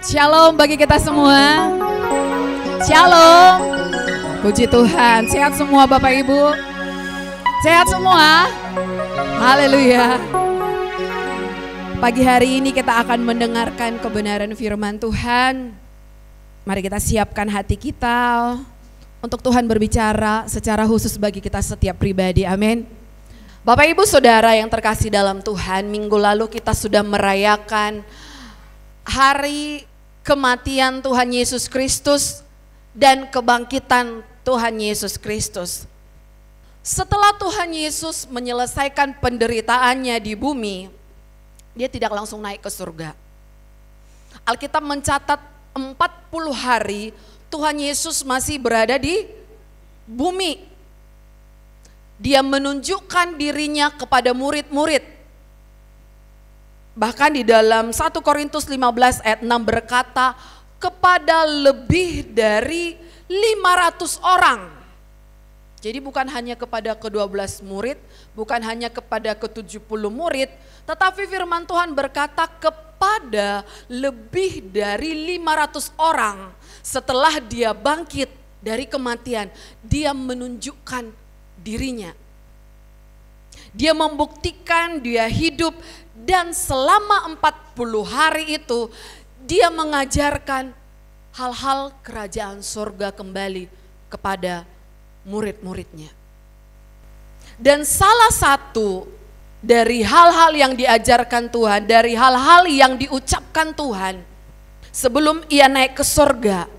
Shalom bagi kita semua. Shalom. Puji Tuhan. Sehat semua Bapak Ibu? Sehat semua? Haleluya. Pagi hari ini kita akan mendengarkan kebenaran firman Tuhan. Mari kita siapkan hati kita untuk Tuhan berbicara secara khusus bagi kita setiap pribadi. Amin. Bapak Ibu Saudara yang terkasih dalam Tuhan, minggu lalu kita sudah merayakan hari kematian Tuhan Yesus Kristus dan kebangkitan Tuhan Yesus Kristus. Setelah Tuhan Yesus menyelesaikan penderitaannya di bumi, dia tidak langsung naik ke surga. Alkitab mencatat 40 hari Tuhan Yesus masih berada di bumi. Dia menunjukkan dirinya kepada murid-murid. Bahkan di dalam 1 Korintus 15 ayat 6 berkata, kepada lebih dari 500 orang. Jadi bukan hanya kepada ke-12 murid, bukan hanya kepada ke-70 murid, tetapi firman Tuhan berkata kepada lebih dari 500 orang. Setelah dia bangkit dari kematian, dia menunjukkan dirinya. Dia membuktikan dia hidup dan selama 40 hari itu dia mengajarkan hal-hal kerajaan surga kembali kepada murid-muridnya. Dan salah satu dari hal-hal yang diajarkan Tuhan, dari hal-hal yang diucapkan Tuhan sebelum ia naik ke surga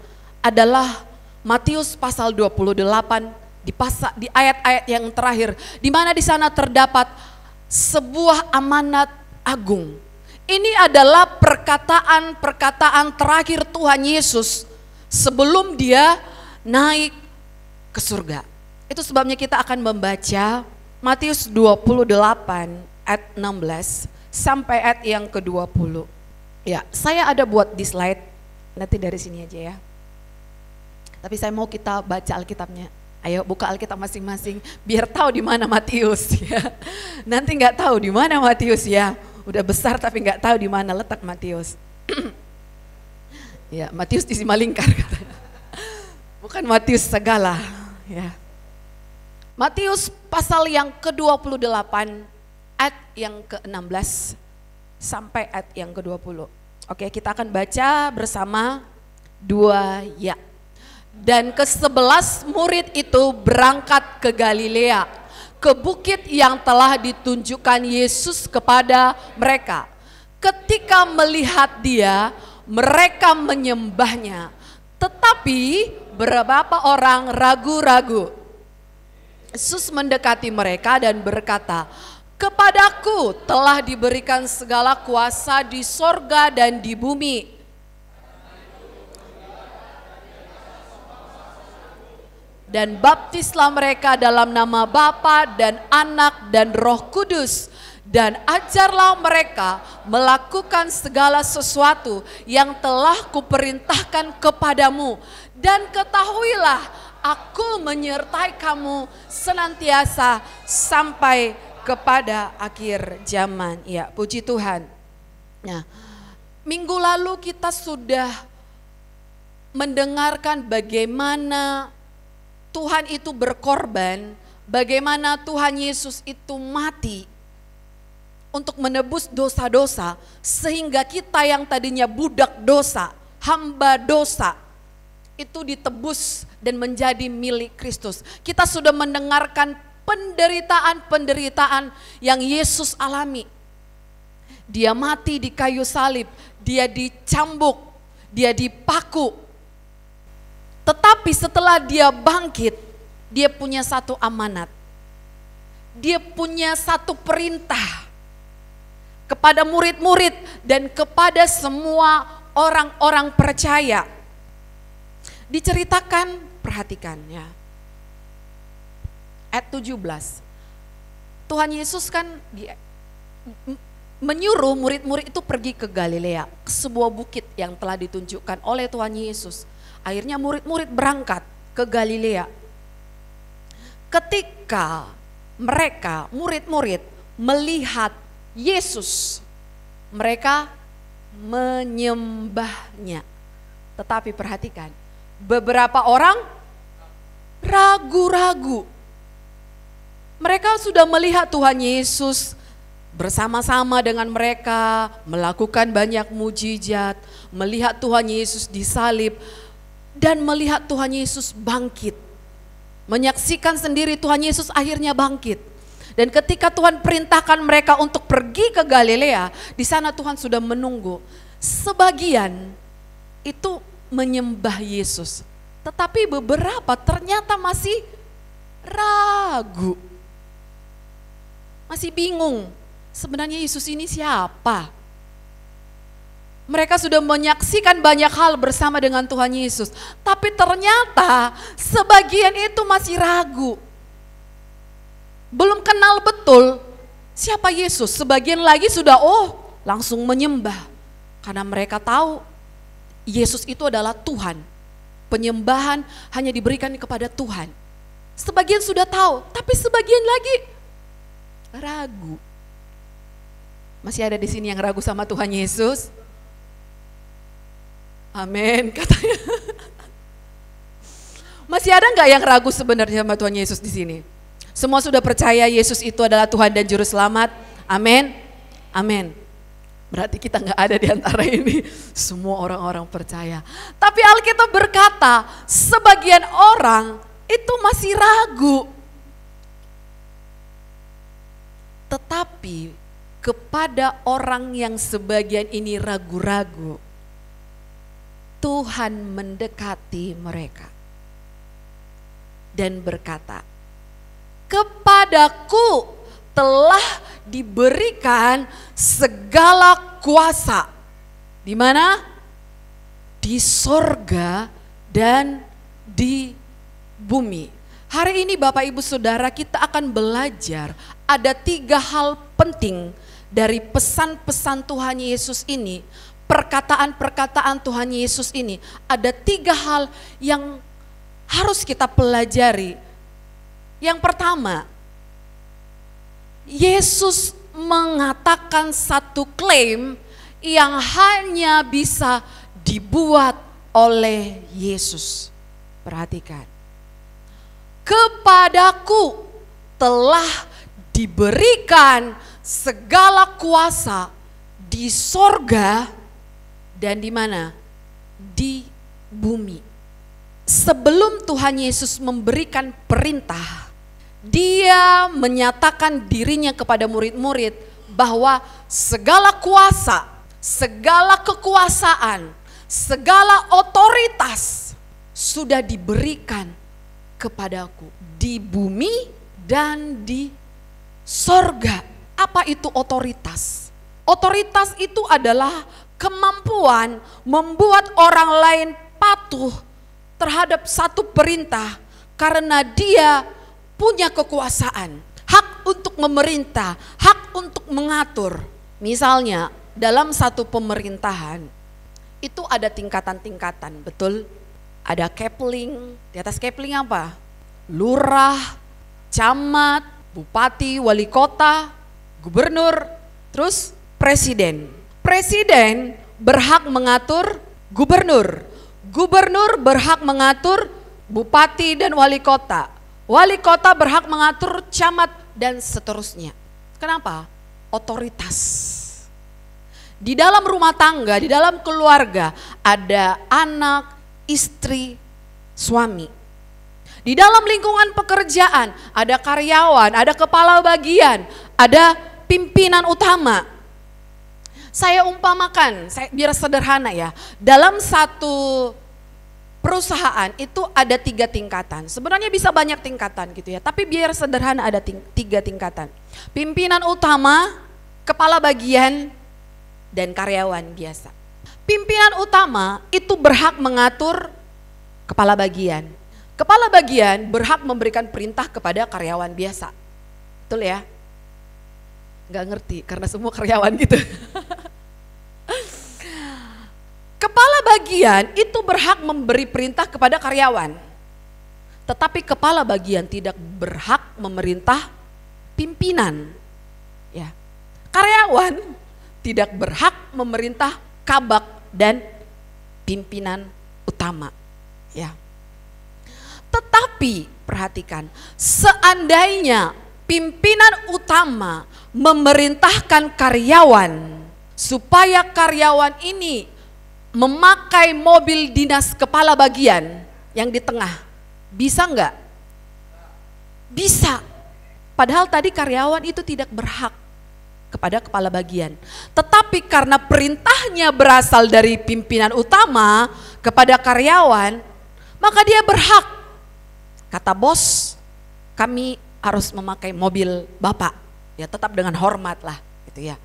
adalah Matius pasal 28 di ayat-ayat yang terakhir, di mana di sana terdapat sebuah amanat agung. Ini adalah perkataan terakhir Tuhan Yesus sebelum dia naik ke surga. Itu sebabnya kita akan membaca Matius 28 ayat 16 sampai ayat yang ke-20. Ya, saya ada buat di slide, nanti dari sini aja ya. Tapi saya mau kita baca Alkitabnya. Ayo buka Alkitab masing-masing biar tahu di mana Matius ya. Nanti nggak tahu di mana Matius ya. Udah besar tapi nggak tahu di mana letak Matius. Ya, Matius di Simalingkar katanya. Bukan Matius segala ya. Matius pasal yang ke-28 ayat yang ke-16 sampai ayat yang ke-20. Oke, kita akan baca bersama dua ya. Dan ke-11 murid itu berangkat ke Galilea, ke bukit yang telah ditunjukkan Yesus kepada mereka. Ketika melihat dia, mereka menyembahnya. Tetapi beberapa orang ragu-ragu. Yesus mendekati mereka dan berkata, "Kepadaku telah diberikan segala kuasa di sorga dan di bumi. Dan baptislah mereka dalam nama Bapa dan Anak dan Roh Kudus. Dan ajarlah mereka melakukan segala sesuatu yang telah kuperintahkan kepadamu. Dan ketahuilah aku menyertai kamu senantiasa sampai kepada akhir zaman." Ya, puji Tuhan. Nah, minggu lalu kita sudah mendengarkan bagaimana Tuhan itu berkorban, bagaimana Tuhan Yesus itu mati untuk menebus dosa-dosa, sehingga kita yang tadinya budak dosa, hamba dosa, itu ditebus dan menjadi milik Kristus. Kita sudah mendengarkan penderitaan-penderitaan yang Yesus alami. Dia mati di kayu salib, dia dicambuk, dia dipaku. Tetapi setelah dia bangkit, dia punya satu amanat. Dia punya satu perintah kepada murid-murid dan kepada semua orang-orang percaya. Diceritakan, perhatikan ya. Ayat 17. Tuhan Yesus kan menyuruh murid-murid itu pergi ke Galilea, ke sebuah bukit yang telah ditunjukkan oleh Tuhan Yesus. Akhirnya murid-murid berangkat ke Galilea. Ketika mereka, murid-murid, melihat Yesus, mereka menyembahnya. Tetapi perhatikan, beberapa orang ragu-ragu. Mereka sudah melihat Tuhan Yesus bersama-sama dengan mereka, melakukan banyak mujizat, melihat Tuhan Yesus disalib, dan melihat Tuhan Yesus bangkit. Menyaksikan sendiri Tuhan Yesus akhirnya bangkit. Dan ketika Tuhan perintahkan mereka untuk pergi ke Galilea, di sana Tuhan sudah menunggu. Sebagian itu menyembah Yesus, tetapi beberapa ternyata masih ragu. Masih bingung, sebenarnya Yesus ini siapa? Mereka sudah menyaksikan banyak hal bersama dengan Tuhan Yesus, tapi ternyata sebagian itu masih ragu. Belum kenal betul siapa Yesus. Sebagian lagi sudah langsung menyembah. Karena mereka tahu Yesus itu adalah Tuhan. Penyembahan hanya diberikan kepada Tuhan. Sebagian sudah tahu, tapi sebagian lagi ragu. Masih ada di sini yang ragu sama Tuhan Yesus? Amin katanya. Masih ada nggak yang ragu sebenarnya sama Tuhan Yesus di sini? Semua sudah percaya Yesus itu adalah Tuhan dan Juru Selamat? Amin. Amin. Berarti kita nggak ada di antara ini. Semua orang-orang percaya. Tapi Alkitab berkata, sebagian orang itu masih ragu. Tetapi kepada orang yang sebagian ini ragu-ragu, Tuhan mendekati mereka dan berkata, kepadaku telah diberikan segala kuasa. Di mana? Di sorga dan di bumi. Hari ini Bapak Ibu Saudara, kita akan belajar ada 3 hal penting dari pesan-pesan Tuhan Yesus ini. Perkataan-perkataan Tuhan Yesus ini, ada 3 hal yang harus kita pelajari. Yang pertama, Yesus mengatakan satu klaim yang hanya bisa dibuat oleh Yesus. Perhatikan. Kepadaku telah diberikan segala kuasa di sorga dan di mana? Di bumi. Sebelum Tuhan Yesus memberikan perintah, Dia menyatakan dirinya kepada murid-murid bahwa segala kuasa, segala kekuasaan, segala otoritas sudah diberikan kepadaku di bumi dan di sorga. Apa itu otoritas? Otoritas itu adalah kemampuan membuat orang lain patuh terhadap satu perintah karena dia punya kekuasaan, hak untuk memerintah, hak untuk mengatur. Misalnya dalam satu pemerintahan itu ada tingkatan-tingkatan, betul? Ada kepling, di atas kepling apa? Lurah, camat, bupati, wali kota, gubernur, terus presiden. Presiden berhak mengatur gubernur. Gubernur berhak mengatur bupati dan wali kota. Wali kota berhak mengatur camat dan seterusnya. Kenapa? Otoritas. Di dalam rumah tangga, di dalam keluarga ada anak, istri, suami. Di dalam lingkungan pekerjaan ada karyawan, ada kepala bagian, ada pimpinan utama. Saya umpamakan, biar sederhana ya, dalam satu perusahaan itu ada 3 tingkatan. Sebenarnya bisa banyak tingkatan gitu ya, tapi biar sederhana ada 3 tingkatan. Pimpinan utama, kepala bagian, dan karyawan biasa. Pimpinan utama itu berhak mengatur kepala bagian. Kepala bagian berhak memberikan perintah kepada karyawan biasa. Betul ya? Gak ngerti karena semua karyawan gitu. Kepala bagian itu berhak memberi perintah kepada karyawan. Tetapi kepala bagian tidak berhak memerintah pimpinan. Ya. Karyawan tidak berhak memerintah kabak, dan pimpinan utama. Ya. Tetapi perhatikan, seandainya pimpinan utama memerintahkan karyawan supaya karyawan ini memakai mobil dinas kepala bagian yang di tengah, bisa enggak? Bisa. Padahal tadi karyawan itu tidak berhak kepada kepala bagian. Tetapi karena perintahnya berasal dari pimpinan utama kepada karyawan, maka dia berhak. Kata bos, kami harus memakai mobil Bapak, ya tetap dengan hormat lah gitu ya.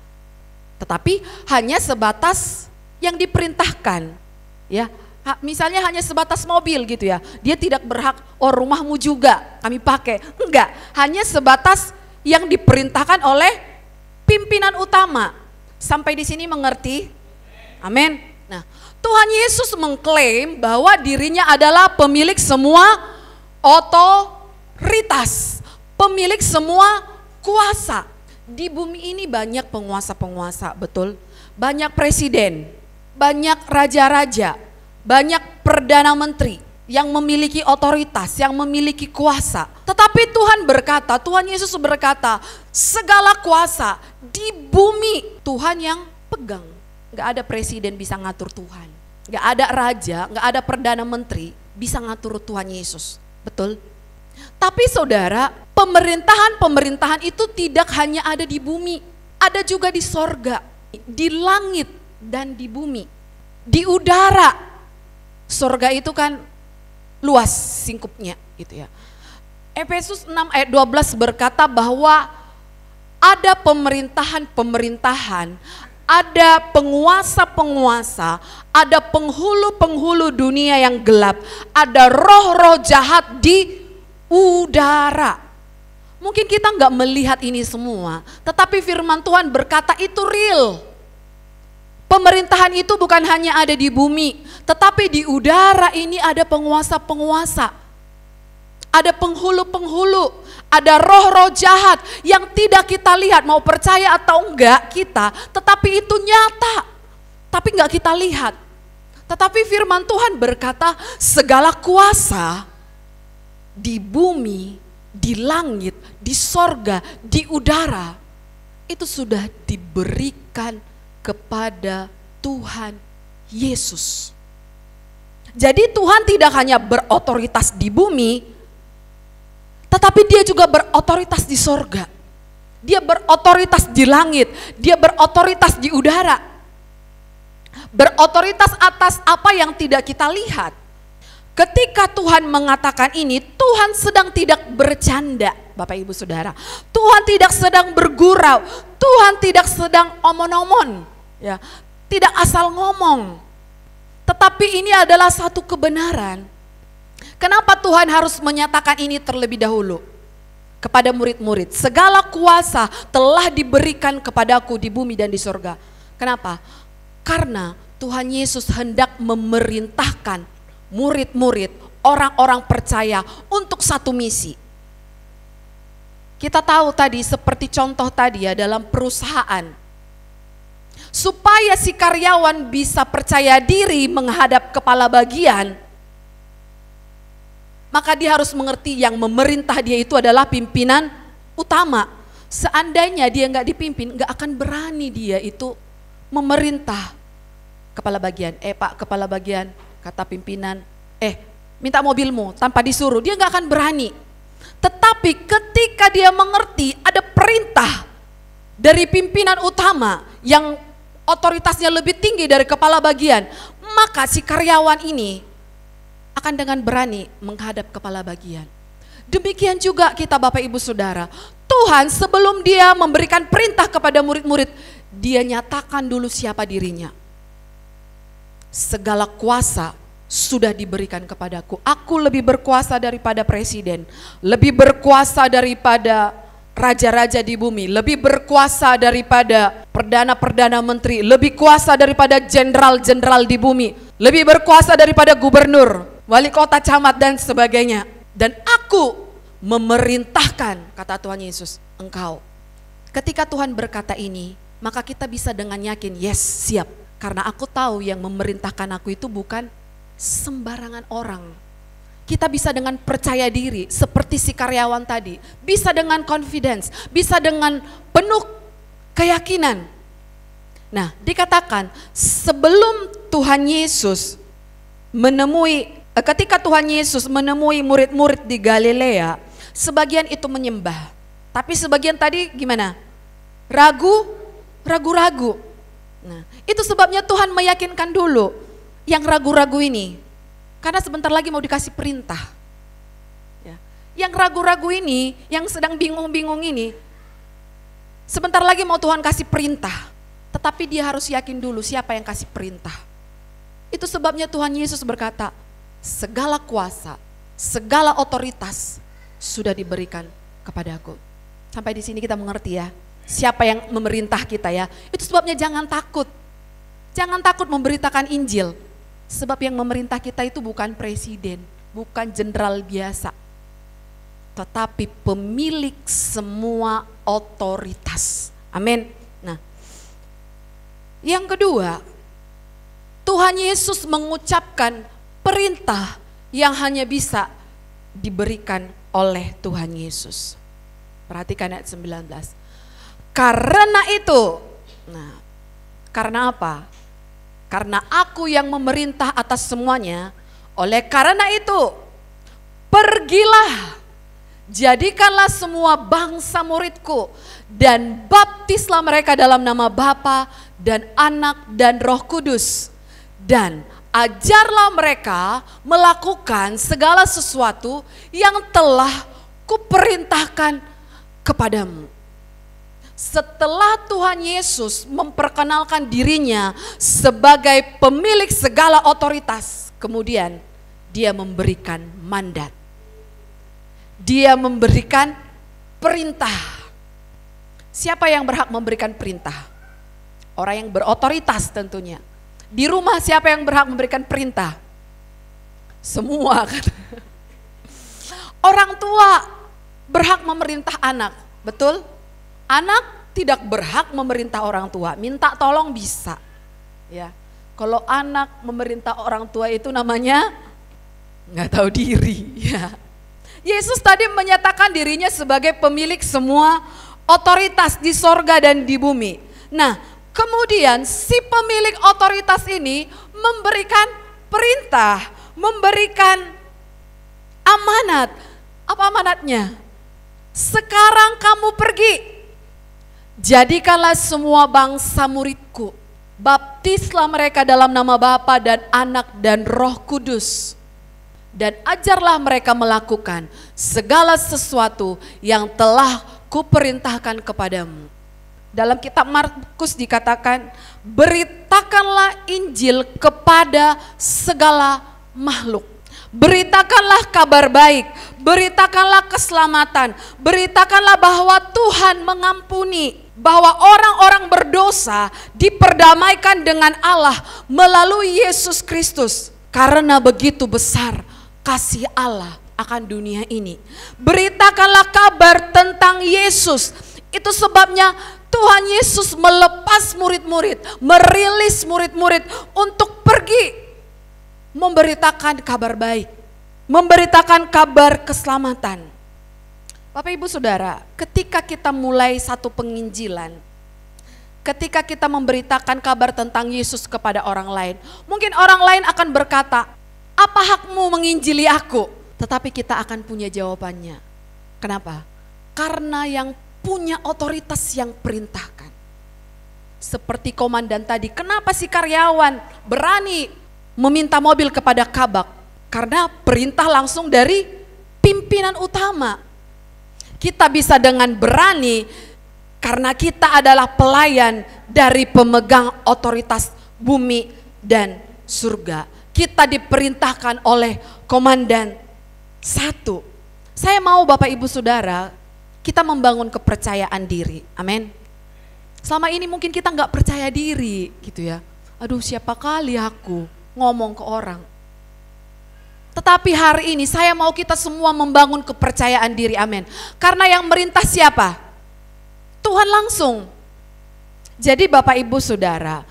Tetapi hanya sebatas yang diperintahkan, ya. Misalnya hanya sebatas mobil gitu ya. Dia tidak berhak, oh rumahmu juga kami pakai. Enggak, hanya sebatas yang diperintahkan oleh pimpinan utama. Sampai di sini mengerti? Amin. Nah, Tuhan Yesus mengklaim bahwa dirinya adalah pemilik semua otoritas, pemilik semua kuasa. Di bumi ini banyak penguasa-penguasa, betul? Banyak presiden, banyak raja-raja, banyak perdana menteri yang memiliki otoritas, yang memiliki kuasa. Tetapi Tuhan berkata, Tuhan Yesus berkata, segala kuasa di bumi Tuhan yang pegang. Gak ada presiden bisa ngatur Tuhan, gak ada raja, gak ada perdana menteri bisa ngatur Tuhan Yesus. Betul? Tapi saudara, pemerintahan itu tidak hanya ada di bumi, ada juga di sorga, di langit dan di bumi, di udara. Sorga itu kan luas singkupnya gitu ya. Efesus 6 ayat 12 berkata bahwa ada pemerintahan-pemerintahan, ada penguasa-penguasa, ada penghulu-penghulu dunia yang gelap, ada roh-roh jahat di udara. Mungkin kita nggak melihat ini semua, tetapi firman Tuhan berkata itu real. Pemerintahan itu bukan hanya ada di bumi, tetapi di udara ini ada penguasa-penguasa, ada penghulu-penghulu, ada roh-roh jahat yang tidak kita lihat, mau percaya atau enggak kita, tetapi itu nyata, tapi enggak kita lihat. Tetapi firman Tuhan berkata segala kuasa di bumi, di langit, di sorga, di udara, itu sudah diberikan kepada Tuhan Yesus. Jadi Tuhan tidak hanya berotoritas di bumi, tetapi dia juga berotoritas di sorga. Dia berotoritas di langit, dia berotoritas di udara. Berotoritas atas apa yang tidak kita lihat. Ketika Tuhan mengatakan ini, Tuhan sedang tidak bercanda, Bapak Ibu Saudara. Tuhan tidak sedang bergurau, Tuhan tidak sedang omon-omon, ya, tidak asal ngomong. Tetapi ini adalah satu kebenaran. Kenapa Tuhan harus menyatakan ini terlebih dahulu kepada murid-murid? Segala kuasa telah diberikan kepadaku di bumi dan di surga. Kenapa? Karena Tuhan Yesus hendak memerintahkan murid-murid, orang-orang percaya untuk satu misi. Kita tahu tadi seperti contoh tadi ya dalam perusahaan. Supaya si karyawan bisa percaya diri menghadap kepala bagian, maka dia harus mengerti yang memerintah dia itu adalah pimpinan utama. Seandainya dia nggak dipimpin, nggak akan berani dia itu memerintah kepala bagian. Pak kepala bagian, kata pimpinan, minta mobilmu tanpa disuruh, dia nggak akan berani. Tetapi ketika dia mengerti ada perintah dari pimpinan utama yang otoritasnya lebih tinggi dari kepala bagian, maka si karyawan ini akan dengan berani menghadap kepala bagian. Demikian juga kita Bapak Ibu Saudara, Tuhan sebelum dia memberikan perintah kepada murid-murid, dia nyatakan dulu siapa dirinya. Segala kuasa sudah diberikan kepadaku. Aku lebih berkuasa daripada presiden, lebih berkuasa daripada raja-raja di bumi, lebih berkuasa daripada perdana-perdana menteri, lebih kuasa daripada jenderal-jenderal di bumi, lebih berkuasa daripada gubernur, wali kota, camat dan sebagainya. Dan aku memerintahkan, kata Tuhan Yesus, engkau. Ketika Tuhan berkata ini, maka kita bisa dengan yakin, yes, siap. Karena aku tahu yang memerintahkan aku itu bukan sembarangan orang. Kita bisa dengan percaya diri seperti si karyawan tadi. Bisa dengan confidence, bisa dengan penuh keyakinan. Nah, dikatakan sebelum Tuhan Yesus ketika Tuhan Yesus menemui murid-murid di Galilea, sebagian itu menyembah. Tapi sebagian tadi gimana? Ragu-ragu. Nah, itu sebabnya Tuhan meyakinkan dulu yang ragu-ragu ini. Karena sebentar lagi mau dikasih perintah. Ya. Yang ragu-ragu ini, yang sedang bingung-bingung ini, sebentar lagi mau Tuhan kasih perintah. Tetapi dia harus yakin dulu siapa yang kasih perintah. Itu sebabnya Tuhan Yesus berkata, segala kuasa, segala otoritas sudah diberikan kepadaku. Sampai di sini kita mengerti ya, siapa yang memerintah kita ya. Itu sebabnya jangan takut. Jangan takut memberitakan Injil. Sebab yang memerintah kita itu bukan presiden, bukan jenderal biasa. Tetapi pemilik semua otoritas. Amin. Nah, yang kedua, Tuhan Yesus mengucapkan perintah yang hanya bisa diberikan oleh Tuhan Yesus. Perhatikan ayat 19. Karena itu, nah, karena apa? Karena aku yang memerintah atas semuanya, oleh karena itu, pergilah, jadikanlah semua bangsa muridku, dan baptislah mereka dalam nama Bapa dan Anak dan Roh Kudus, dan ajarlah mereka melakukan segala sesuatu yang telah kuperintahkan kepadamu. Setelah Tuhan Yesus memperkenalkan dirinya sebagai pemilik segala otoritas, kemudian dia memberikan mandat. Dia memberikan perintah. Siapa yang berhak memberikan perintah? Orang yang berotoritas tentunya. Di rumah siapa yang berhak memberikan perintah? Semua kan. Orang tua berhak memerintah anak, betul? Anak tidak berhak memerintah orang tua, minta tolong bisa. Ya, kalau anak memerintah orang tua itu namanya nggak tahu diri. Ya. Yesus tadi menyatakan dirinya sebagai pemilik semua otoritas di sorga dan di bumi. Nah, kemudian si pemilik otoritas ini memberikan perintah, memberikan amanat. Apa amanatnya? Sekarang kamu pergi. Jadikanlah semua bangsa muridku, baptislah mereka dalam nama Bapa dan Anak dan Roh Kudus, dan ajarlah mereka melakukan segala sesuatu yang telah kuperintahkan kepadamu. Dalam kitab Markus dikatakan, beritakanlah Injil kepada segala makhluk. Beritakanlah kabar baik, beritakanlah keselamatan, beritakanlah bahwa Tuhan mengampuni, bahwa orang-orang berdosa diperdamaikan dengan Allah melalui Yesus Kristus. Karena begitu besar kasih Allah akan dunia ini. Beritakanlah kabar tentang Yesus. Itu sebabnya Tuhan Yesus melepas murid-murid, merilis murid-murid untuk pergi memberitakan kabar baik, memberitakan kabar keselamatan. Bapak Ibu Saudara, ketika kita mulai satu penginjilan, ketika kita memberitakan kabar tentang Yesus kepada orang lain, mungkin orang lain akan berkata, apa hakmu menginjili aku? Tetapi kita akan punya jawabannya. Kenapa? Karena yang punya otoritas yang perintahkan. Seperti komandan tadi, kenapa si karyawan berani meminta mobil kepada Kabak? Karena perintah langsung dari pimpinan utama. Kita bisa dengan berani karena kita adalah pelayan dari pemegang otoritas bumi dan surga. Kita diperintahkan oleh komandan satu. Saya mau Bapak Ibu Saudara, kita membangun kepercayaan diri. Amin. Selama ini mungkin kita nggak percaya diri gitu ya. Aduh, siapa kali aku ngomong ke orang. Tetapi hari ini saya mau kita semua membangun kepercayaan diri, amin. Karena yang merintah siapa? Tuhan langsung. Jadi Bapak Ibu Saudara,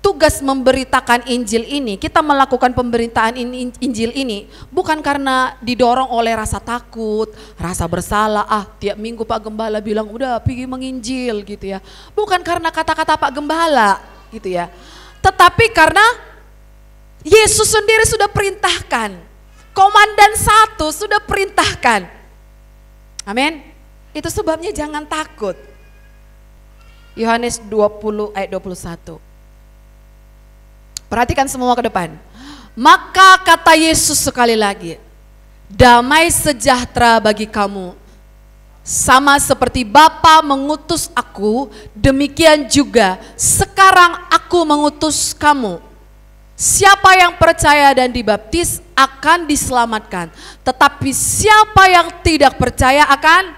tugas memberitakan Injil ini, kita melakukan pemberitaan Injil ini bukan karena didorong oleh rasa takut, rasa bersalah, tiap minggu Pak Gembala bilang udah pergi menginjil gitu ya. Bukan karena kata-kata Pak Gembala gitu ya. Tetapi karena Yesus sendiri sudah perintahkan, Komandan 1 sudah perintahkan. Amin. Itu sebabnya jangan takut. Yohanes 20 ayat 21. Perhatikan semua ke depan. Maka kata Yesus sekali lagi, damai sejahtera bagi kamu. Sama seperti Bapa mengutus aku, demikian juga sekarang aku mengutus kamu. Siapa yang percaya dan dibaptis akan diselamatkan. Tetapi siapa yang tidak percaya akan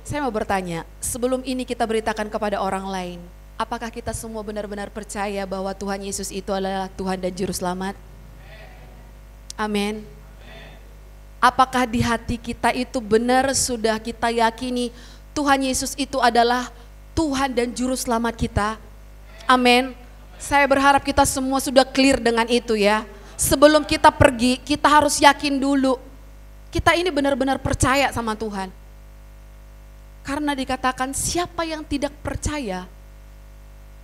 saya mau bertanya, sebelum ini kita beritakan kepada orang lain, apakah kita semua benar-benar percaya bahwa Tuhan Yesus itu adalah Tuhan dan Juru Selamat? Amin. Apakah di hati kita itu benar sudah kita yakini Tuhan Yesus itu adalah Tuhan dan Juru Selamat kita? Amin. Saya berharap kita semua sudah clear dengan itu ya. Sebelum kita pergi, kita harus yakin dulu. Kita ini benar-benar percaya sama Tuhan. Karena dikatakan siapa yang tidak percaya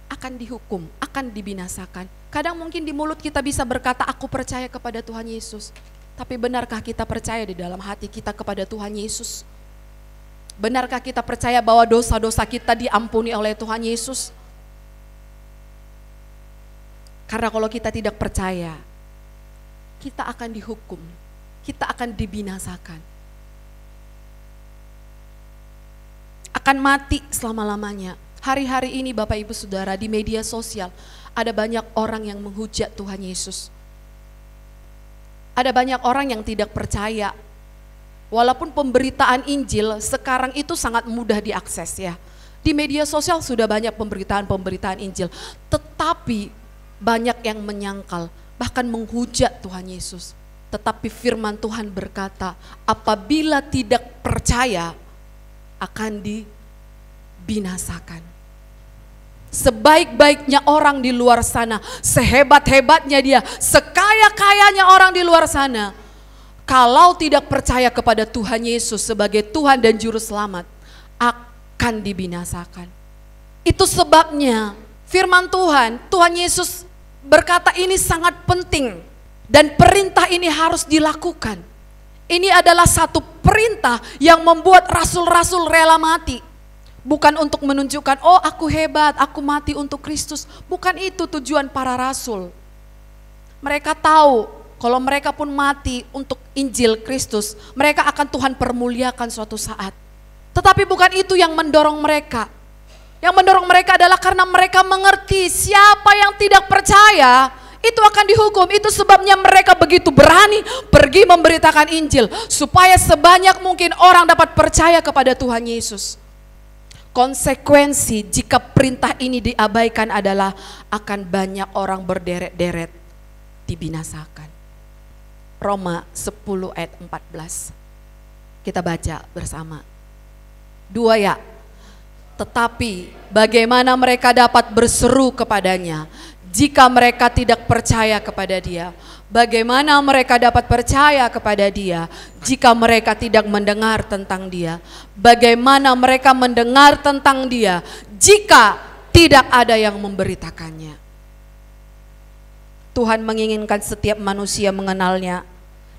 akan dihukum, akan dibinasakan. Kadang mungkin di mulut kita bisa berkata aku percaya kepada Tuhan Yesus. Tapi benarkah kita percaya di dalam hati kita kepada Tuhan Yesus? Benarkah kita percaya bahwa dosa-dosa kita diampuni oleh Tuhan Yesus? Karena kalau kita tidak percaya, kita akan dihukum, kita akan dibinasakan. Akan mati selama-lamanya. Hari-hari ini Bapak Ibu Saudara di media sosial ada banyak orang yang menghujat Tuhan Yesus. Ada banyak orang yang tidak percaya. Walaupun pemberitaan Injil sekarang itu sangat mudah diakses ya. Di media sosial sudah banyak pemberitaan Injil. Tetapi banyak yang menyangkal, bahkan menghujat Tuhan Yesus. Tetapi firman Tuhan berkata, apabila tidak percaya akan dibinasakan. Sebaik-baiknya orang di luar sana, sehebat-hebatnya dia, sekaya-kayanya orang di luar sana, kalau tidak percaya kepada Tuhan Yesus sebagai Tuhan dan Juru Selamat, akan dibinasakan. Itu sebabnya firman Tuhan Yesus berkata ini sangat penting dan perintah ini harus dilakukan. Ini adalah satu perintah yang membuat rasul-rasul rela mati. Bukan untuk menunjukkan, oh aku hebat, aku mati untuk Kristus. Bukan itu tujuan para rasul. Mereka tahu kalau mereka pun mati untuk Injil Kristus, mereka akan Tuhan permuliakan suatu saat. Tetapi bukan itu yang mendorong mereka. Yang mendorong mereka adalah karena mereka mengerti siapa yang tidak percaya itu akan dihukum. Itu sebabnya mereka begitu berani pergi memberitakan Injil supaya sebanyak mungkin orang dapat percaya kepada Tuhan Yesus. Konsekuensi jika perintah ini diabaikan adalah akan banyak orang berderet-deret dibinasakan. Roma 10 ayat 14. Kita baca bersama. 2 ya. Tetapi bagaimana mereka dapat berseru kepadanya jika mereka tidak percaya kepada dia? Bagaimana mereka dapat percaya kepada dia jika mereka tidak mendengar tentang dia? Bagaimana mereka mendengar tentang dia jika tidak ada yang memberitakannya? Tuhan menginginkan setiap manusia mengenalnya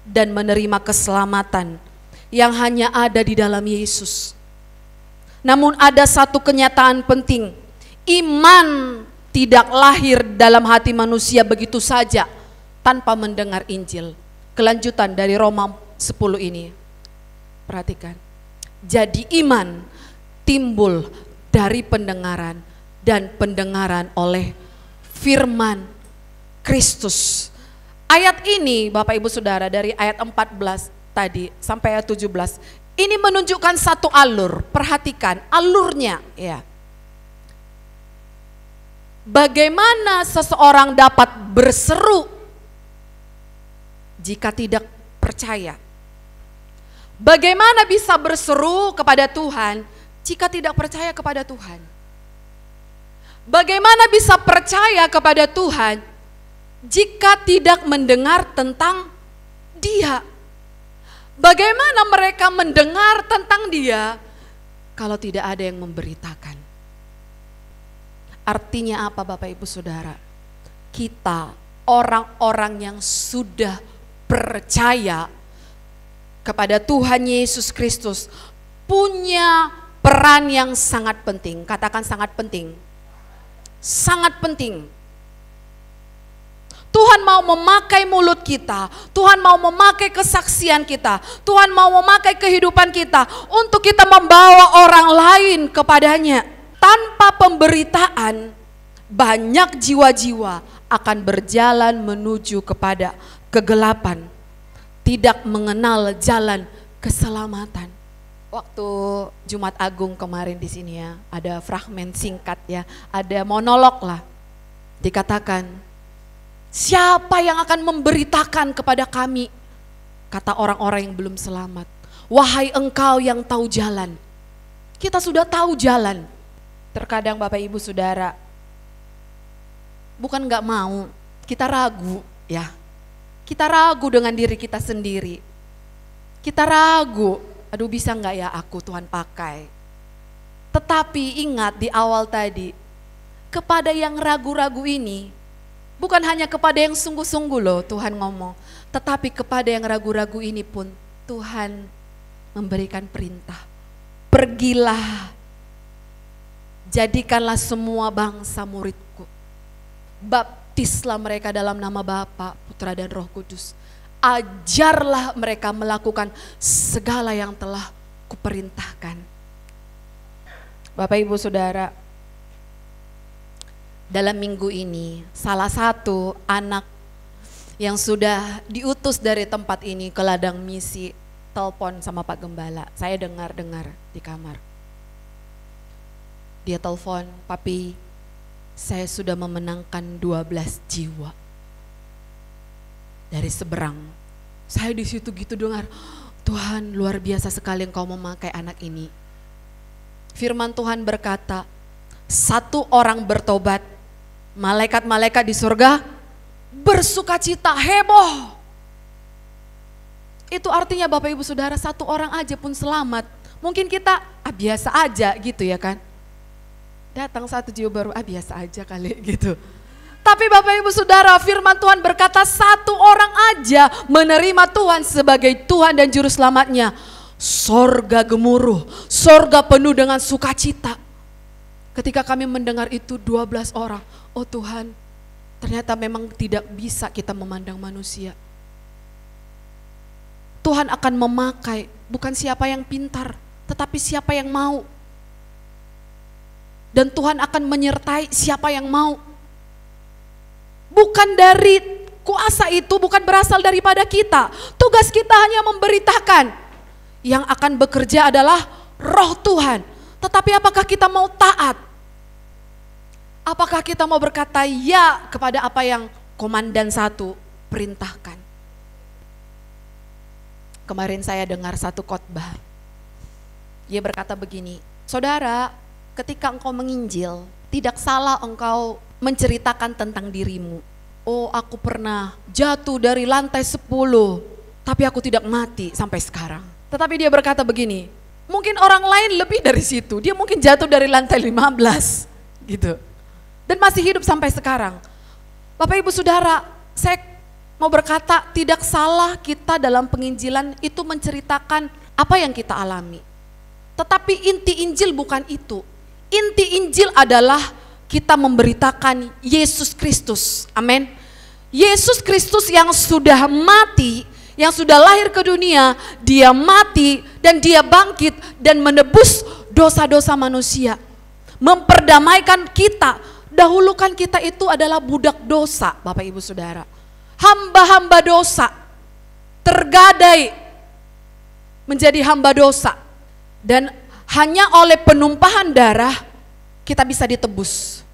dan menerima keselamatan yang hanya ada di dalam Yesus. Namun ada satu kenyataan penting, iman tidak lahir dalam hati manusia begitu saja tanpa mendengar Injil. Kelanjutan dari Roma 10 ini. Perhatikan. Jadi iman timbul dari pendengaran dan pendengaran oleh firman Kristus. Ayat ini Bapak Ibu Saudara dari ayat 14 tadi sampai ayat 17. Ini menunjukkan satu alur. Perhatikan alurnya ya. Bagaimana seseorang dapat berseru jika tidak percaya? Bagaimana bisa berseru kepada Tuhan jika tidak percaya kepada Tuhan? Bagaimana bisa percaya kepada Tuhan jika tidak mendengar tentang Dia? Bagaimana mereka mendengar tentang Dia kalau tidak ada yang memberitakan? Artinya apa Bapak Ibu Saudara? Kita orang-orang yang sudah percaya kepada Tuhan Yesus Kristus punya peran yang sangat penting. Katakan sangat penting. Sangat penting. Tuhan mau memakai mulut kita, Tuhan mau memakai kesaksian kita, Tuhan mau memakai kehidupan kita untuk kita membawa orang lain kepadanya. Tanpa pemberitaan, banyak jiwa-jiwa akan berjalan menuju kepada kegelapan, tidak mengenal jalan keselamatan. Waktu Jumat Agung kemarin di sini ya, ada fragmen singkat ya, ada monolog lah. Dikatakan, siapa yang akan memberitakan kepada kami? Kata orang-orang yang belum selamat, wahai engkau yang tahu jalan. Kita sudah tahu jalan. Terkadang Bapak Ibu Saudara, bukan gak mau, kita ragu ya. Kita ragu dengan diri kita sendiri. Kita ragu, aduh bisa gak ya aku Tuhan pakai. Tetapi ingat di awal tadi, kepada yang ragu-ragu ini, bukan hanya kepada yang sungguh-sungguh loh Tuhan ngomong, tetapi kepada yang ragu-ragu ini pun Tuhan memberikan perintah. Pergilah, jadikanlah semua bangsa muridku. Baptislah mereka dalam nama Bapa, Putra dan Roh Kudus. Ajarlah mereka melakukan segala yang telah kuperintahkan. Bapak Ibu Saudara, dalam minggu ini salah satu anak yang sudah diutus dari tempat ini ke ladang misi telepon sama Pak Gembala. Saya dengar-dengar di kamar. Dia telepon, papi, saya sudah memenangkan 12 jiwa dari seberang. Saya di situ gitu dengar, Tuhan luar biasa sekali engkau memakai anak ini. Firman Tuhan berkata, satu orang bertobat, malaikat-malaikat di surga bersukacita, heboh. Itu artinya Bapak Ibu Saudara, satu orang aja pun selamat. Mungkin kita biasa aja gitu ya kan. Datang satu jiwa baru, biasa aja kali gitu. Tapi Bapak Ibu Saudara, firman Tuhan berkata satu orang aja menerima Tuhan sebagai Tuhan dan Juru Selamatnya. Sorga gemuruh, sorga penuh dengan sukacita. Ketika kami mendengar itu 12 orang, oh Tuhan, ternyata memang tidak bisa kita memandang manusia. Tuhan akan memakai bukan siapa yang pintar, tetapi siapa yang mau. Dan Tuhan akan menyertai siapa yang mau. Bukan dari kuasa itu, bukan berasal daripada kita. Tugas kita hanya memberitakan. Yang akan bekerja adalah Roh Tuhan. Tetapi apakah kita mau taat? Apakah kita mau berkata ya kepada apa yang Komandan 1 perintahkan? Kemarin saya dengar satu khotbah. Dia berkata begini, saudara, ketika engkau menginjil, tidak salah engkau menceritakan tentang dirimu. Oh, aku pernah jatuh dari lantai 10, tapi aku tidak mati sampai sekarang. Tetapi dia berkata begini, mungkin orang lain lebih dari situ, dia mungkin jatuh dari lantai 15 gitu. Dan masih hidup sampai sekarang. Bapak Ibu Saudara, saya mau berkata tidak salah kita dalam penginjilan itu menceritakan apa yang kita alami. Tetapi inti Injil bukan itu. Inti Injil adalah kita memberitakan Yesus Kristus. Amin. Yesus Kristus yang sudah mati, yang sudah lahir ke dunia, dia mati dan dia bangkit dan menebus dosa-dosa manusia. Memperdamaikan kita. Dahulu kan kita itu adalah budak dosa, Bapak Ibu Saudara. Hamba-hamba dosa, tergadai menjadi hamba dosa. Dan hanya oleh penumpahan darah kita bisa ditebus.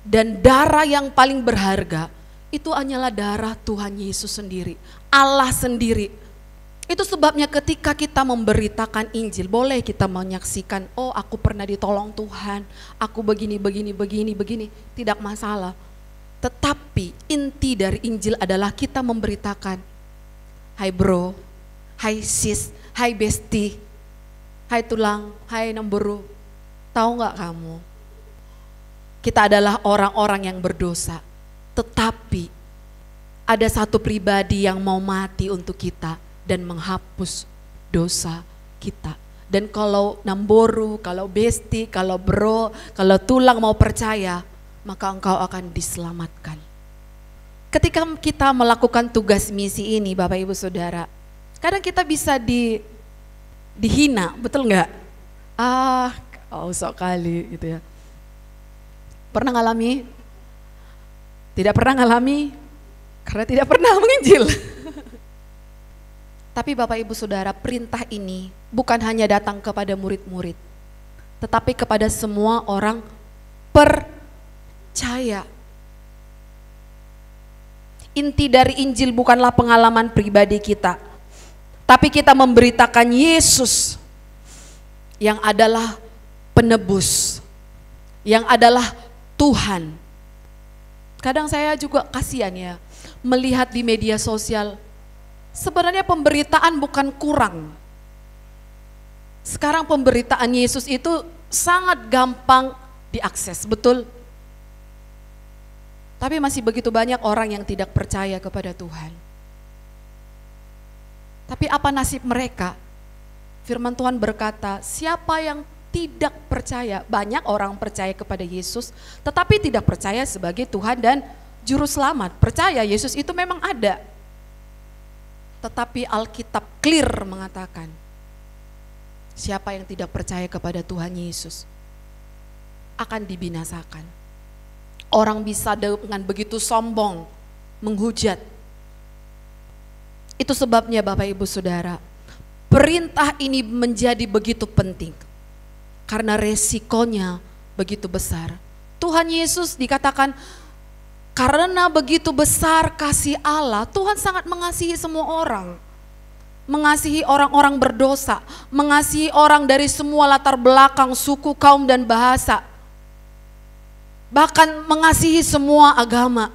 Dan darah yang paling berharga itu hanyalah darah Tuhan Yesus sendiri, Allah sendiri. Itu sebabnya ketika kita memberitakan Injil, boleh kita menyaksikan, oh aku pernah ditolong Tuhan, aku begini, tidak masalah. Tetapi inti dari Injil adalah kita memberitakan, hai bro, hai sis, hai bestie, hai tulang, hai nemburu, tahu gak kamu? Kita adalah orang-orang yang berdosa, tetapi ada satu pribadi yang mau mati untuk kita dan menghapus dosa kita. Dan kalau namboru, kalau besti, kalau bro, kalau tulang mau percaya, maka engkau akan diselamatkan. Ketika kita melakukan tugas misi ini, Bapak Ibu Saudara, kadang kita bisa dihina, betul nggak? Sok kali gitu ya. Pernah ngalami? Tidak pernah ngalami? Karena tidak pernah menginjil. Tapi Bapak Ibu Saudara, perintah ini bukan hanya datang kepada murid-murid, tetapi kepada semua orang percaya. Inti dari Injil bukanlah pengalaman pribadi kita, tapi kita memberitakan Yesus yang adalah penebus, yang adalah Tuhan. Kadang saya juga kasihan ya, melihat di media sosial, sebenarnya pemberitaan bukan kurang. Sekarang pemberitaan Yesus itu sangat gampang diakses, betul? Tapi masih begitu banyak orang yang tidak percaya kepada Tuhan. Tapi apa nasib mereka? Firman Tuhan berkata, siapa yang tidak percaya? Banyak orang percaya kepada Yesus, tetapi tidak percaya sebagai Tuhan dan Juru Selamat. Percaya Yesus itu memang ada. Tetapi Alkitab clear mengatakan, siapa yang tidak percaya kepada Tuhan Yesus akan dibinasakan. Orang bisa dengan begitu sombong menghujat. Itu sebabnya Bapak Ibu Saudara, perintah ini menjadi begitu penting karena resikonya begitu besar. Tuhan Yesus dikatakan, karena begitu besar kasih Allah, Tuhan sangat mengasihi semua orang. Mengasihi orang-orang berdosa, mengasihi orang dari semua latar belakang, suku, kaum, dan bahasa. Bahkan mengasihi semua agama.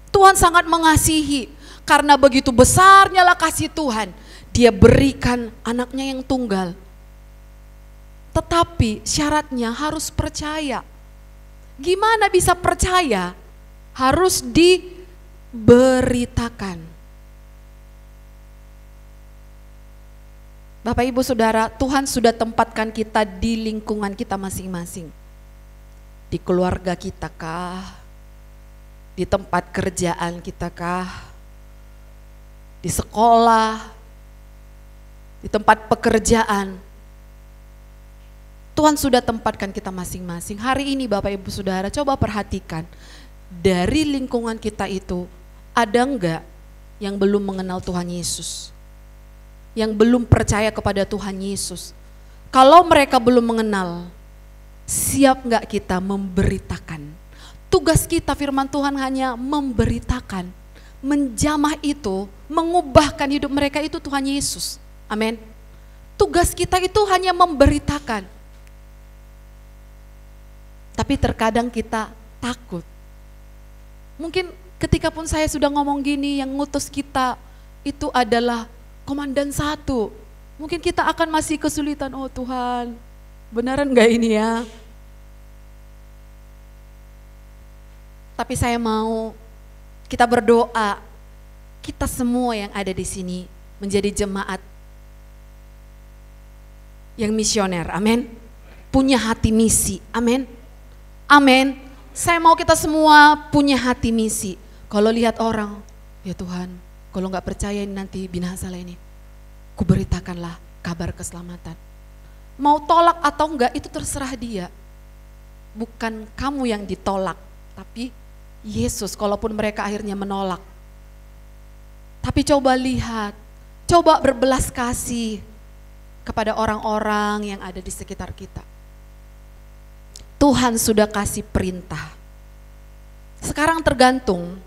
Tuhan sangat mengasihi, karena begitu besarnya lah kasih Tuhan, Dia berikan anaknya yang tunggal. Tetapi syaratnya harus percaya. Gimana bisa percaya? Harus diberitakan. Bapak Ibu Saudara, Tuhan sudah tempatkan kita di lingkungan kita masing-masing. Di keluarga kita kah? Di tempat kerjaan kita kah? Di sekolah? Di tempat pekerjaan? Tuhan sudah tempatkan kita masing-masing. Hari ini Bapak Ibu Saudara, coba perhatikan, dari lingkungan kita itu ada enggak yang belum mengenal Tuhan Yesus? Yang belum percaya kepada Tuhan Yesus? Kalau mereka belum mengenal, siap enggak kita memberitakan? Tugas kita, firman Tuhan hanya memberitakan. Menjamah itu, mengubahkan hidup mereka itu Tuhan Yesus. Amin. Tugas kita itu hanya memberitakan. Tapi terkadang kita takut. Mungkin ketika pun saya sudah ngomong gini, yang ngutus kita itu adalah komandan 1. Mungkin kita akan masih kesulitan, oh Tuhan, beneran gak ini ya? Tapi saya mau kita berdoa, kita semua yang ada di sini menjadi jemaat yang misioner, amin. Punya hati misi, amin. Amin. Saya mau kita semua punya hati misi. Kalau lihat orang, ya Tuhan, kalau gak percaya ini nanti binasa lah ini, kuberitakanlah kabar keselamatan. Mau tolak atau enggak itu terserah dia. Bukan kamu yang ditolak, tapi Yesus, kalaupun mereka akhirnya menolak. Tapi coba lihat, coba berbelas kasih kepada orang-orang yang ada di sekitar kita. Tuhan sudah kasih perintah. Sekarang tergantung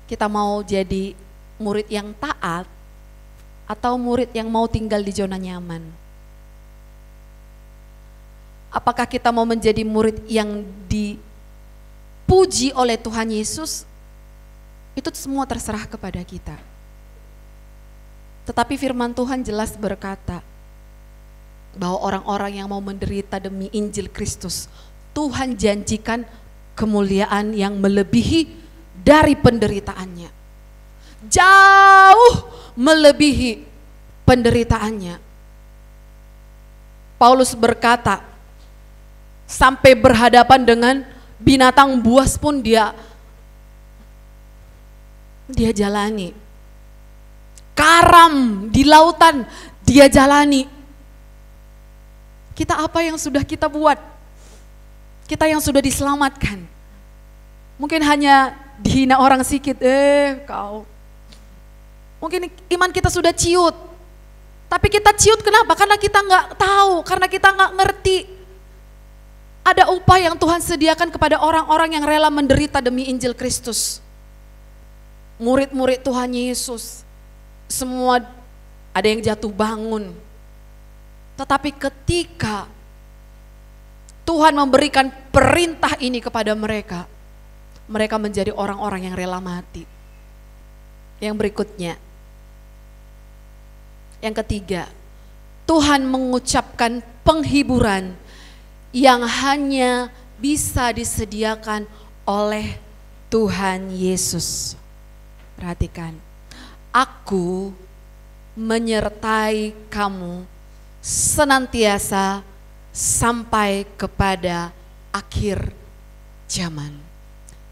kita mau jadi murid yang taat atau murid yang mau tinggal di zona nyaman? Apakah kita mau menjadi murid yang dipuji oleh Tuhan Yesus? Itu semua terserah kepada kita. Tetapi firman Tuhan jelas berkata bahwa orang-orang yang mau menderita demi Injil Kristus, Tuhan janjikan kemuliaan yang melebihi dari penderitaannya. Jauh melebihi penderitaannya. Paulus berkata, sampai berhadapan dengan binatang buas pun dia jalani. Karam di lautan dia jalani. Kita apa yang sudah kita buat? Kita yang sudah diselamatkan. Mungkin hanya dihina orang sedikit, kau. Mungkin iman kita sudah ciut. Tapi kita ciut kenapa? Karena kita nggak tahu, karena kita nggak ngerti. Ada upah yang Tuhan sediakan kepada orang-orang yang rela menderita demi Injil Kristus. Murid-murid Tuhan Yesus, semua ada yang jatuh bangun. Tetapi ketika Tuhan memberikan perintah ini kepada mereka, mereka menjadi orang-orang yang rela mati. Yang berikutnya, yang ketiga, Tuhan mengucapkan penghiburan yang hanya bisa disediakan oleh Tuhan Yesus. Perhatikan, aku menyertai kamu senantiasa sampai kepada akhir zaman.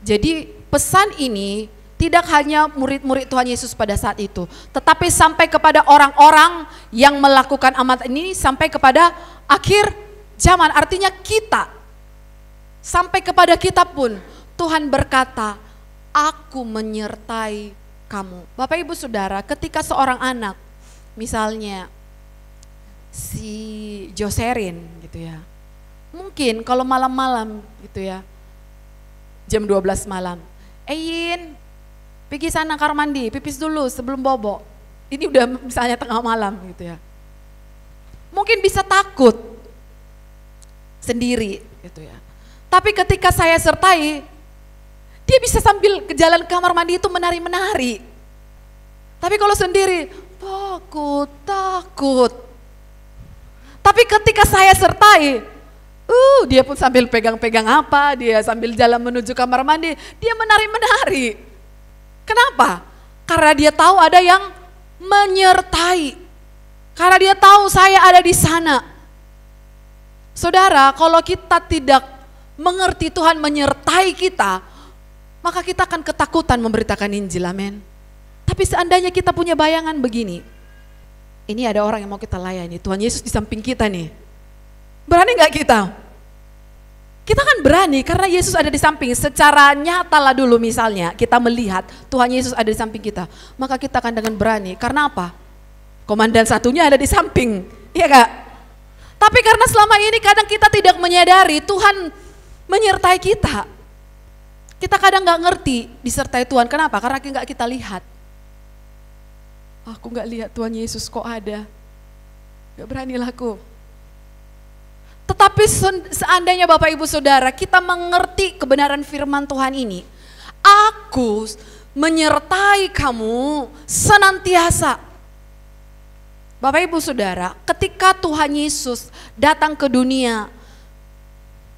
Jadi pesan ini tidak hanya murid-murid Tuhan Yesus pada saat itu, tetapi sampai kepada orang-orang yang melakukan amat ini sampai kepada akhir zaman. Artinya kita, sampai kepada kita pun Tuhan berkata, aku menyertai kamu. Bapak Ibu Saudara, ketika seorang anak, misalnya si Joserin gitu ya, mungkin kalau malam-malam gitu ya, jam 12 malam, Ein, pergi sana kamar mandi, pipis dulu sebelum bobo. Ini udah misalnya tengah malam gitu ya. Mungkin bisa takut sendiri gitu ya. Tapi ketika saya sertai, dia bisa sambil ke jalan kamar mandi itu menari-menari. Tapi kalau sendiri, takut. Tapi ketika saya sertai, dia pun sambil pegang-pegang apa, dia sambil jalan menuju kamar mandi, dia menari-menari. Kenapa? Karena dia tahu ada yang menyertai. Karena dia tahu saya ada di sana. Saudara, kalau kita tidak mengerti Tuhan menyertai kita, maka kita akan ketakutan memberitakan Injil, amin. Tapi seandainya kita punya bayangan begini, ini ada orang yang mau kita layani, Tuhan Yesus di samping kita nih. Berani gak kita? Kita kan berani karena Yesus ada di samping. Secara nyata lah dulu misalnya kita melihat Tuhan Yesus ada di samping kita, maka kita akan dengan berani. Karena apa? Komandan satunya ada di samping, iya gak? Tapi karena selama ini kadang kita tidak menyadari Tuhan menyertai kita. Kita kadang gak ngerti disertai Tuhan. Kenapa? Karena gak kita lihat. Aku gak lihat Tuhan Yesus kok ada. Gak beranilah aku. Tetapi seandainya Bapak Ibu Saudara kita mengerti kebenaran firman Tuhan ini. Aku menyertai kamu senantiasa. Bapak Ibu Saudara, ketika Tuhan Yesus datang ke dunia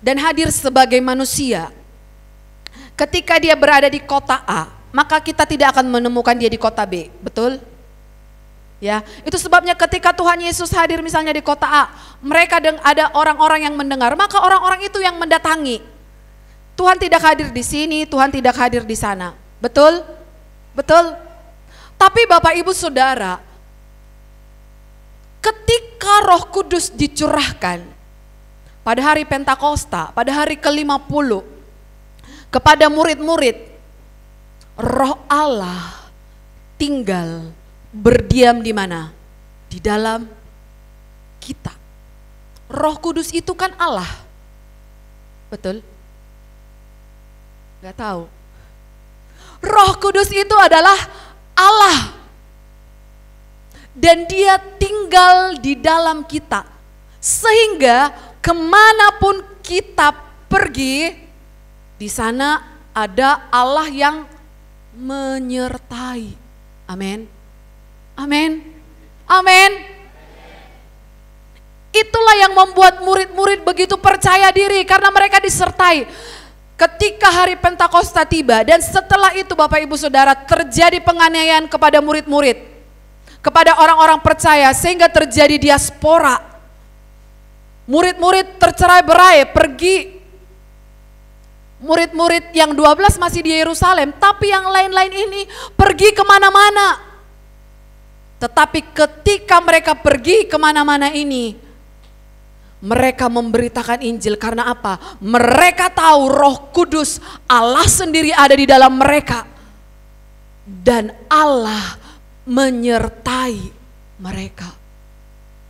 dan hadir sebagai manusia, ketika dia berada di kota A, maka kita tidak akan menemukan dia di kota B, betul? Ya, itu sebabnya ketika Tuhan Yesus hadir misalnya di kota A, mereka ada orang-orang yang mendengar, maka orang-orang itu yang mendatangi. Tuhan tidak hadir di sini, Tuhan tidak hadir di sana, betul? Betul? Tapi Bapak Ibu Saudara, ketika Roh Kudus dicurahkan pada hari Pentakosta, pada hari ke-50, kepada murid-murid, Roh Allah tinggal berdiam di mana? Di dalam kita. Roh Kudus itu kan Allah. Betul? Gak tahu. Roh Kudus itu adalah Allah. dan dia tinggal di dalam kita. Sehingga kemanapun kita pergi, di sana ada Allah yang menyertai. Amin. Amin. Amin. Itulah yang membuat murid-murid begitu percaya diri karena mereka disertai. Ketika hari Pentakosta tiba dan setelah itu Bapak Ibu Saudara terjadi penganiayaan kepada murid-murid, kepada orang-orang percaya sehingga terjadi diaspora. Murid-murid tercerai-berai pergi. Murid-murid yang 12 masih di Yerusalem, tapi yang lain-lain ini pergi kemana-mana. Tetapi ketika mereka pergi kemana-mana ini, mereka memberitakan Injil karena apa? Mereka tahu Roh Kudus Allah sendiri ada di dalam mereka. Dan Allah menyertai mereka.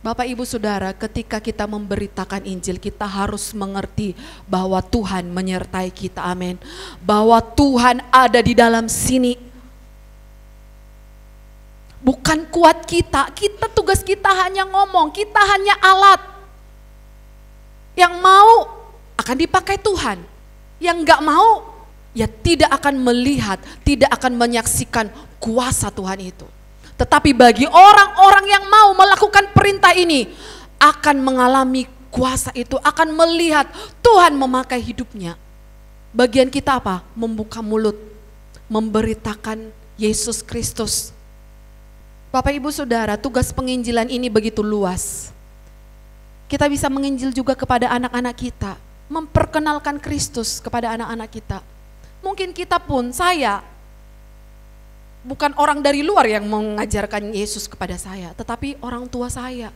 Bapak Ibu Saudara, ketika kita memberitakan Injil, kita harus mengerti bahwa Tuhan menyertai kita, amin. Bahwa Tuhan ada di dalam sini. Bukan kuat kita, tugas kita hanya ngomong, kita hanya alat. Yang mau akan dipakai Tuhan, yang gak mau ya tidak akan melihat, tidak akan menyaksikan kuasa Tuhan itu. Tetapi bagi orang-orang yang mau melakukan perintah ini akan mengalami kuasa itu, akan melihat Tuhan memakai hidupnya. Bagian kita apa? Membuka mulut, memberitakan Yesus Kristus. Bapak Ibu Saudara, tugas penginjilan ini begitu luas. Kita bisa menginjil juga kepada anak-anak kita, memperkenalkan Kristus kepada anak-anak kita. Mungkin kita pun, saya bukan orang dari luar yang mengajarkan Yesus kepada saya, tetapi orang tua saya,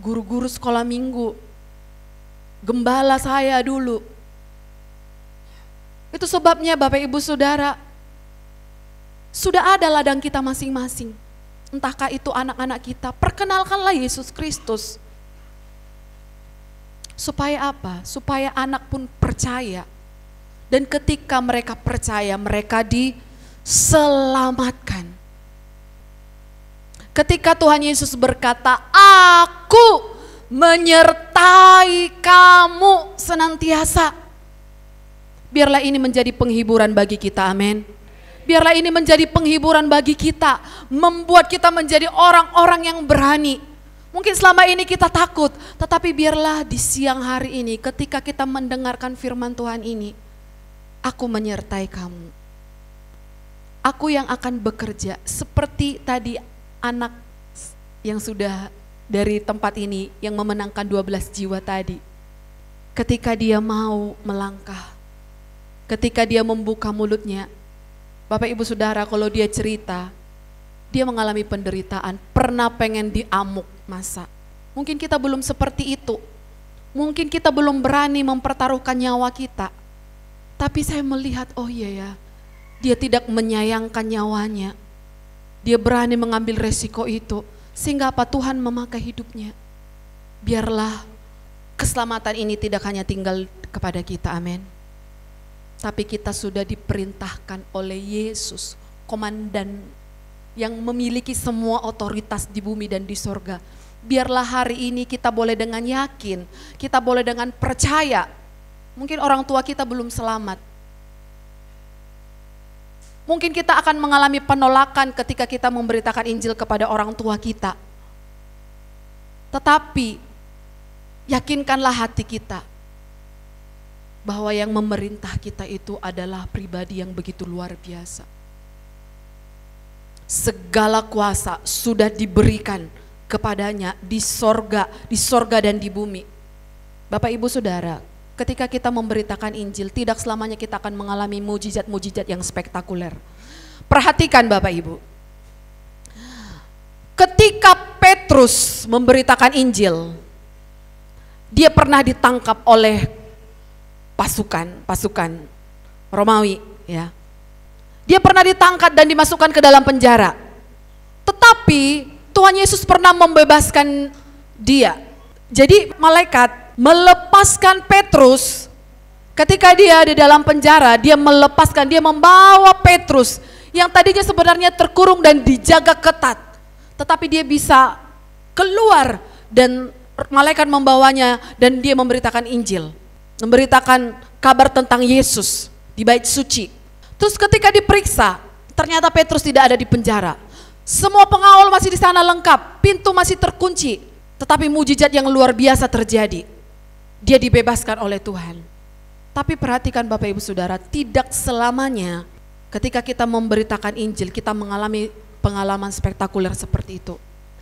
guru-guru sekolah minggu, gembala saya dulu. Itu sebabnya Bapak Ibu Saudara, sudah ada ladang kita masing-masing. Entahkah itu anak-anak kita, perkenalkanlah Yesus Kristus. Supaya apa? Supaya anak pun percaya. Dan ketika mereka percaya, mereka diselamatkan. Ketika Tuhan Yesus berkata, "Aku menyertai kamu senantiasa." Biarlah ini menjadi penghiburan bagi kita, amin. Biarlah ini menjadi penghiburan bagi kita, membuat kita menjadi orang-orang yang berani. Mungkin selama ini kita takut, tetapi biarlah di siang hari ini ketika kita mendengarkan firman Tuhan ini, aku menyertai kamu. Aku yang akan bekerja seperti tadi anak yang sudah dari tempat ini yang memenangkan 12 jiwa tadi. Ketika dia mau melangkah, ketika dia membuka mulutnya, Bapak Ibu Saudara, kalau dia cerita, dia mengalami penderitaan, pernah pengen diamuk masa. Mungkin kita belum seperti itu. Mungkin kita belum berani mempertaruhkan nyawa kita. Tapi saya melihat, oh iya ya, dia tidak menyayangkan nyawanya. Dia berani mengambil resiko itu. Sehingga apa? Tuhan memakai hidupnya. Biarlah keselamatan ini tidak hanya tinggal kepada kita, amin. Tapi kita sudah diperintahkan oleh Yesus, komandan yang memiliki semua otoritas di bumi dan di sorga. Biarlah hari ini kita boleh dengan yakin, kita boleh dengan percaya. Mungkin orang tua kita belum selamat. Mungkin kita akan mengalami penolakan ketika kita memberitakan Injil kepada orang tua kita. Tetapi yakinkanlah hati kita bahwa yang memerintah kita itu adalah pribadi yang begitu luar biasa. Segala kuasa sudah diberikan kepadanya di sorga dan di bumi. Bapak Ibu Saudara, ketika kita memberitakan Injil, tidak selamanya kita akan mengalami mujizat-mujizat yang spektakuler. Perhatikan Bapak Ibu, ketika Petrus memberitakan Injil, dia pernah ditangkap oleh pasukan Romawi, ya. Dia pernah ditangkap dan dimasukkan ke dalam penjara. Tetapi Tuhan Yesus pernah membebaskan dia. Jadi malaikat melepaskan Petrus ketika dia di dalam penjara, dia membawa Petrus yang tadinya sebenarnya terkurung dan dijaga ketat. tetapi dia bisa keluar dan malaikat membawanya dan dia memberitakan Injil, memberitakan kabar tentang Yesus di bait suci. Terus ketika diperiksa, ternyata Petrus tidak ada di penjara. Semua pengawal masih di sana lengkap, pintu masih terkunci, tetapi mujizat yang luar biasa terjadi. Dia dibebaskan oleh Tuhan. Tapi perhatikan Bapak Ibu Saudara, tidak selamanya ketika kita memberitakan Injil, kita mengalami pengalaman spektakuler seperti itu.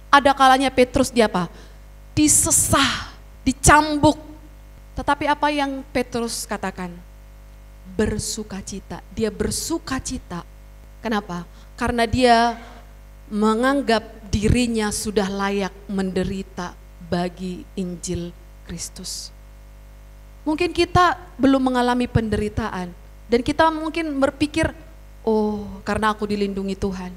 Ada kalanya Petrus dia apa? Disesah, dicambuk. Tetapi apa yang Petrus katakan? Bersukacita. Dia bersukacita. Kenapa? Karena dia menganggap dirinya sudah layak menderita bagi Injil Kristus. Mungkin kita belum mengalami penderitaan dan kita mungkin berpikir, oh karena aku dilindungi Tuhan.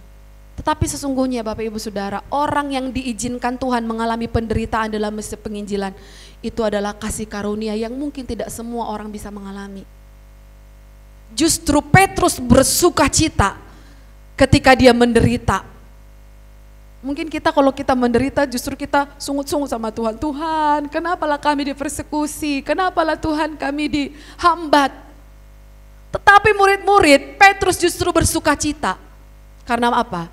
Tetapi sesungguhnya Bapak Ibu Saudara, orang yang diizinkan Tuhan mengalami penderitaan dalam misi penginjilan itu adalah kasih karunia yang mungkin tidak semua orang bisa mengalami. Justru Petrus bersukacita ketika dia menderita. Mungkin kita kalau kita menderita justru kita sungut-sungut sama Tuhan. Tuhan, kenapalah kami dipersekusi? Kenapalah Tuhan kami dihambat? Tetapi murid-murid Petrus justru bersukacita. Karena apa?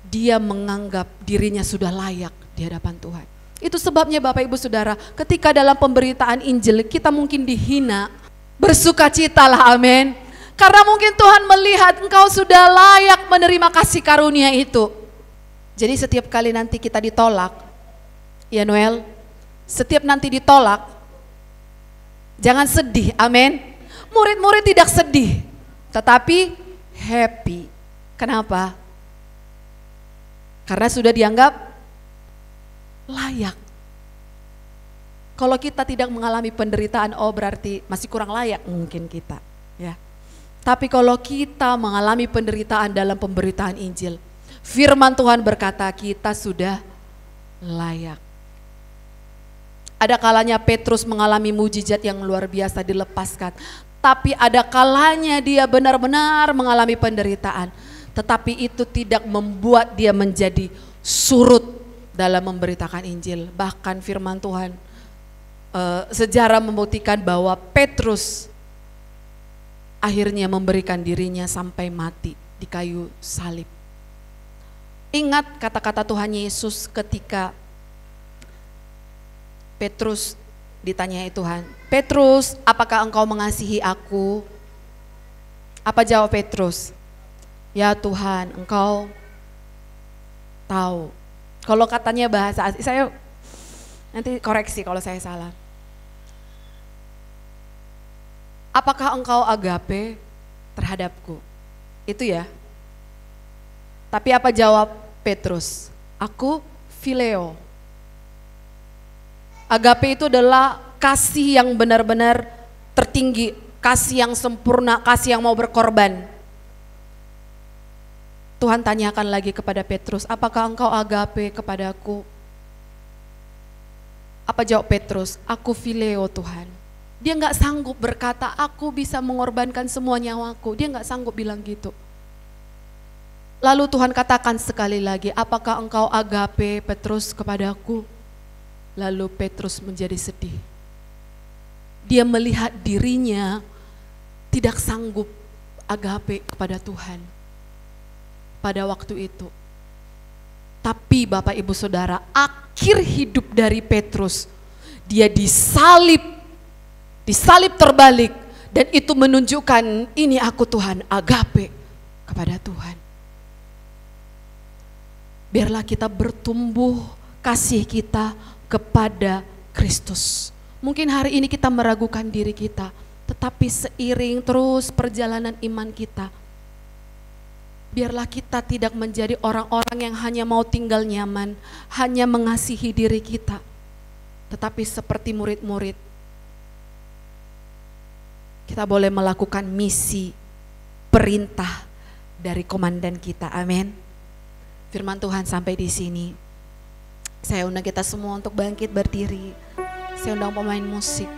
Dia menganggap dirinya sudah layak di hadapan Tuhan. Itu sebabnya Bapak Ibu Saudara, ketika dalam pemberitaan Injil kita mungkin dihina, bersukacitalah, amin. Karena mungkin Tuhan melihat engkau sudah layak menerima kasih karunia itu. Jadi setiap kali nanti kita ditolak, ya Noel, setiap nanti ditolak, jangan sedih, amin. Murid-murid tidak sedih, tetapi happy. Kenapa? Karena sudah dianggap layak. Kalau kita tidak mengalami penderitaan, oh berarti masih kurang layak mungkin kita, ya. Tapi kalau kita mengalami penderitaan dalam pemberitaan Injil, firman Tuhan berkata kita sudah layak. Ada kalanya Petrus mengalami mujizat yang luar biasa dilepaskan. Tapi ada kalanya dia benar-benar mengalami penderitaan. Tetapi itu tidak membuat dia menjadi surut dalam memberitakan Injil. Bahkan firman Tuhan, sejarah membuktikan bahwa Petrus akhirnya memberikan dirinya sampai mati di kayu salib. Ingat kata-kata Tuhan Yesus ketika Petrus ditanyai Tuhan, Petrus, apakah engkau mengasihi aku? Apa jawab Petrus? Ya Tuhan, engkau tahu. Kalau katanya bahasa asli, saya nanti koreksi kalau saya salah. Apakah engkau agape terhadapku? Itu ya. Tapi apa jawab Petrus? Aku phileo. Agape itu adalah kasih yang benar-benar tertinggi, kasih yang sempurna, kasih yang mau berkorban. Tuhan tanyakan lagi kepada Petrus, apakah engkau agape kepadaku? Apa jawab Petrus? Aku phileo Tuhan. Dia nggak sanggup berkata, aku bisa mengorbankan semua nyawaku. Dia nggak sanggup bilang gitu. Lalu Tuhan katakan sekali lagi, apakah engkau agape Petrus kepadaku? Lalu Petrus menjadi sedih. Dia melihat dirinya tidak sanggup agape kepada Tuhan pada waktu itu. Tapi Bapak Ibu Saudara, akhir hidup dari Petrus, dia disalib terbalik, dan itu menunjukkan ini aku Tuhan, agape kepada Tuhan. Biarlah kita bertumbuh kasih kita kepada Kristus. Mungkin hari ini kita meragukan diri kita, tetapi seiring terus perjalanan iman kita, biarlah kita tidak menjadi orang-orang yang hanya mau tinggal nyaman, hanya mengasihi diri kita, tetapi seperti murid-murid, kita boleh melakukan misi, perintah dari komandan kita. Amin. Firman Tuhan sampai di sini. Saya undang kita semua untuk bangkit berdiri. Saya undang pemain musik.